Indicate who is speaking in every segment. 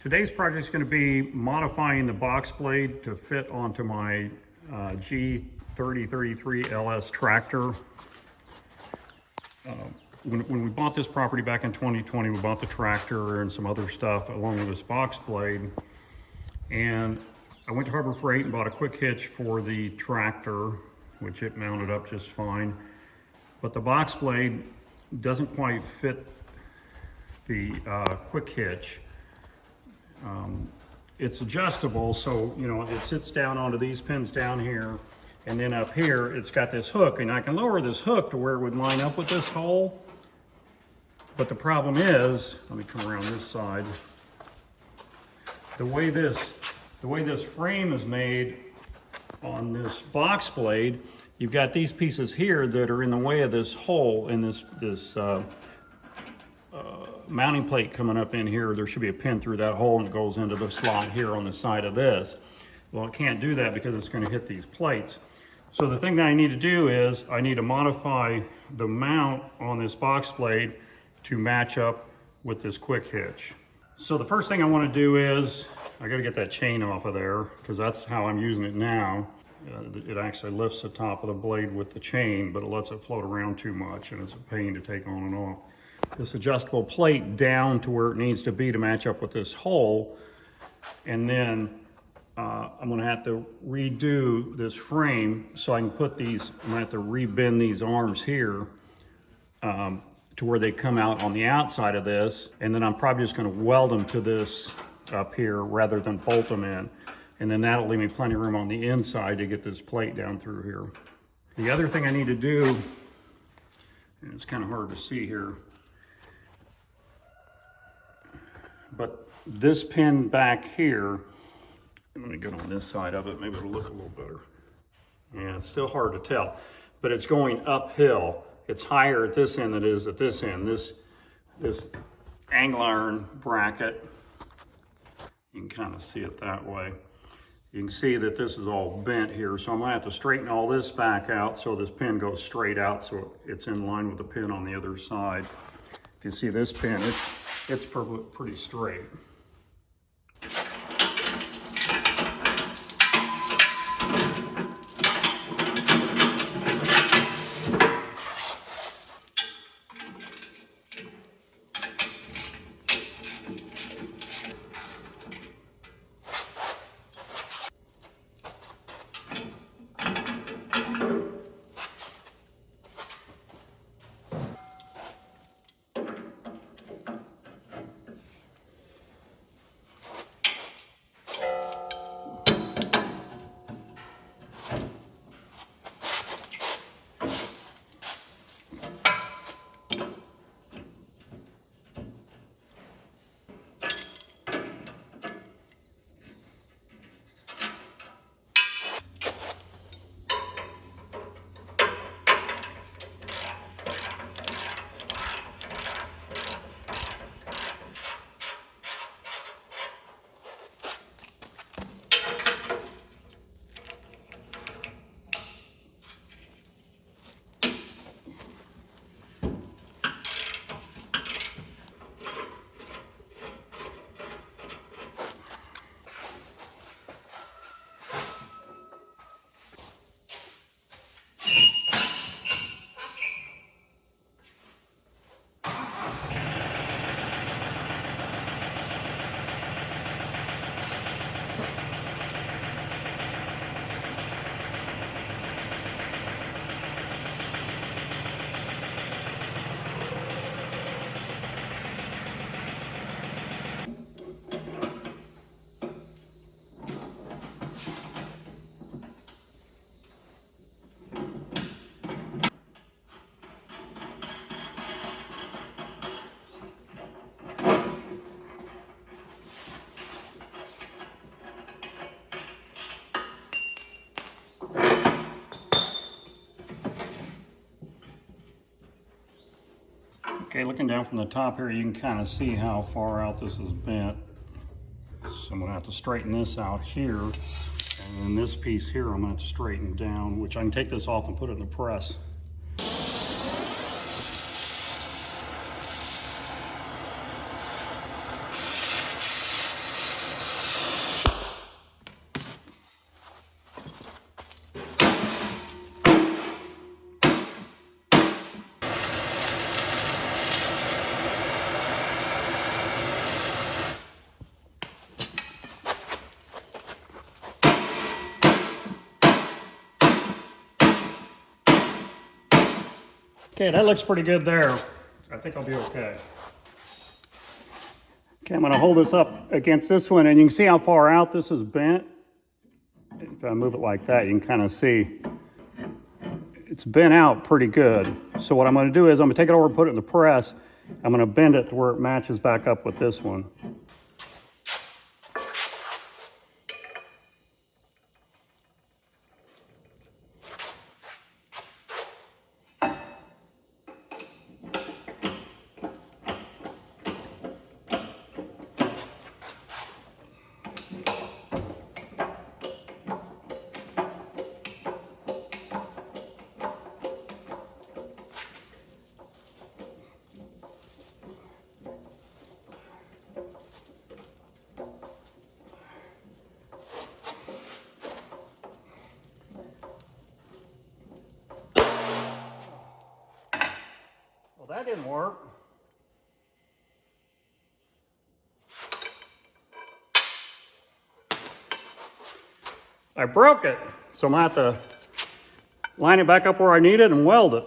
Speaker 1: Today's project is going to be modifying the box blade to fit onto my G3033 LS tractor. When we bought this property back in 2020, we bought the tractor and some other stuff along with this box blade. And I went to Harbor Freight and bought a quick hitch for the tractor, which it mounted up just fine. But the box blade doesn't quite fit the quick hitch. It's adjustable, so it sits down onto these pins down here, and then up here it's got this hook, and I can lower this hook to where it would line up with this hole. But the problem is, let me come around this side. The way this frame is made on this box blade, you've got these pieces here that are in the way of this hole in this mounting plate coming up in here. There should be a pin through that hole and it goes into the slot here on the side of this. Well, it can't do that because it's going to hit these plates. So the thing that I need to do is I need to modify the mount on this box blade to match up with this quick hitch. So the first thing I want to do is I got to get that chain off of there, because that's how I'm using it now. It actually lifts the top of the blade with the chain, but it lets it float around too much and it's a pain to take on and off. This adjustable plate down to where it needs to be to match up with this hole, and then I'm going to have to redo this frame so I can put these. I'm going to have to rebend these arms here to where they come out on the outside of this, and then I'm probably just going to weld them to this up here rather than bolt them in, and then that'll leave me plenty of room on the inside to get this plate down through here. The other thing I need to do, and it's kind of hard to see here, but this pin back here, I'm going to get on this side of it, maybe it'll look a little better. Yeah, it's still hard to tell, but it's going uphill. It's higher at this end than it is at this end. This angle iron bracket, you can kind of see it that way. You can see that this is all bent here, so I'm going to have to straighten all this back out so this pin goes straight out so it's in line with the pin on the other side. If you see this pin, it's pretty straight. Okay, looking down from the top here, you can kind of see how far out this is bent. So I'm going to have to straighten this out here. And then this piece here, I'm going to have to straighten down, which I can take this off and put it in the press. Okay, that looks pretty good there. I think I'll be okay. Okay, I'm gonna hold this up against this one, and you can see how far out this is bent. If I move it like that, you can kind of see it's bent out pretty good. So what I'm gonna do is I'm gonna take it over and put it in the press. I'm gonna bend it to where it matches back up with this one. Well, that didn't work. I broke it, so I'm gonna have to line it back up where I need it and weld it.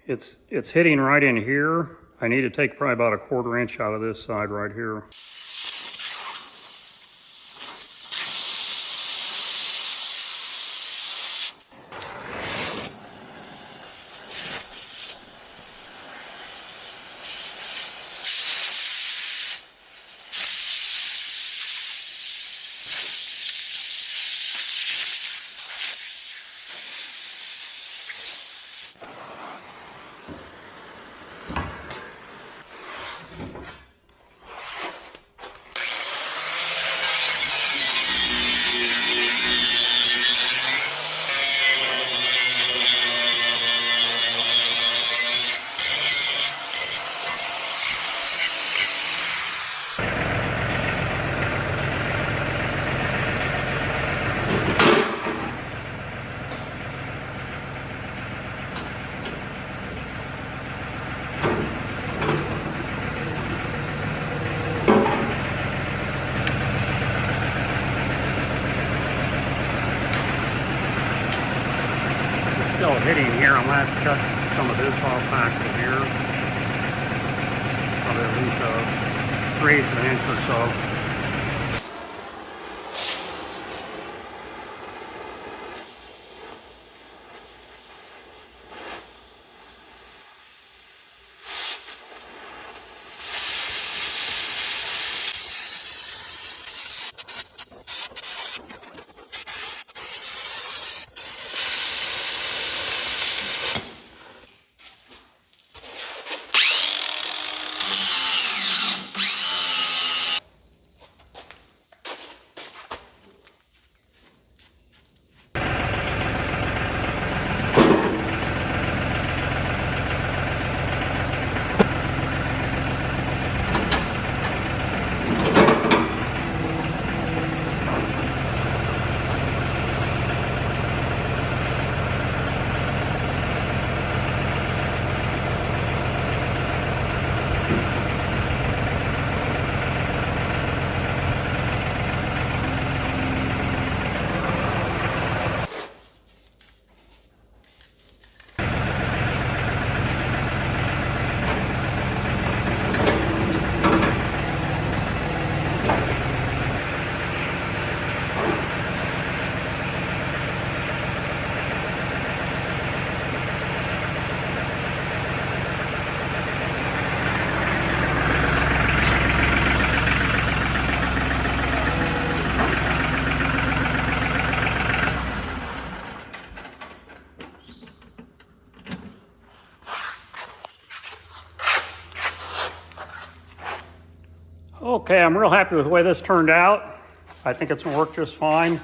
Speaker 1: It's hitting right in here. I need to take probably about a 1/4 inch out of this side right here. Still hitting here. I'm going to have to cut some of this off back to here. Probably at least a 3/8 of an inch or so. Okay, I'm real happy with the way this turned out. I think it's gonna work just fine.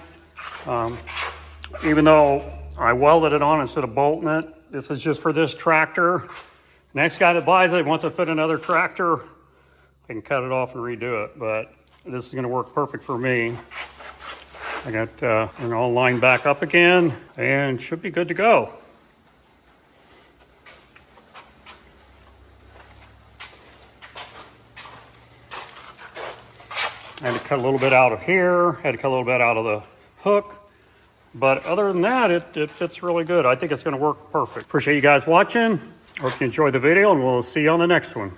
Speaker 1: Even though I welded it on instead of bolting it, this is just for this tractor. Next guy that buys it wants to fit another tractor, I can cut it off and redo it, but this is gonna work perfect for me. I got it all lined back up again and should be good to go. I had to cut a little bit out of here, had to cut a little bit out of the hook. But other than that, it fits really good. I think it's gonna work perfect. Appreciate you guys watching. Hope you enjoyed the video and we'll see you on the next one.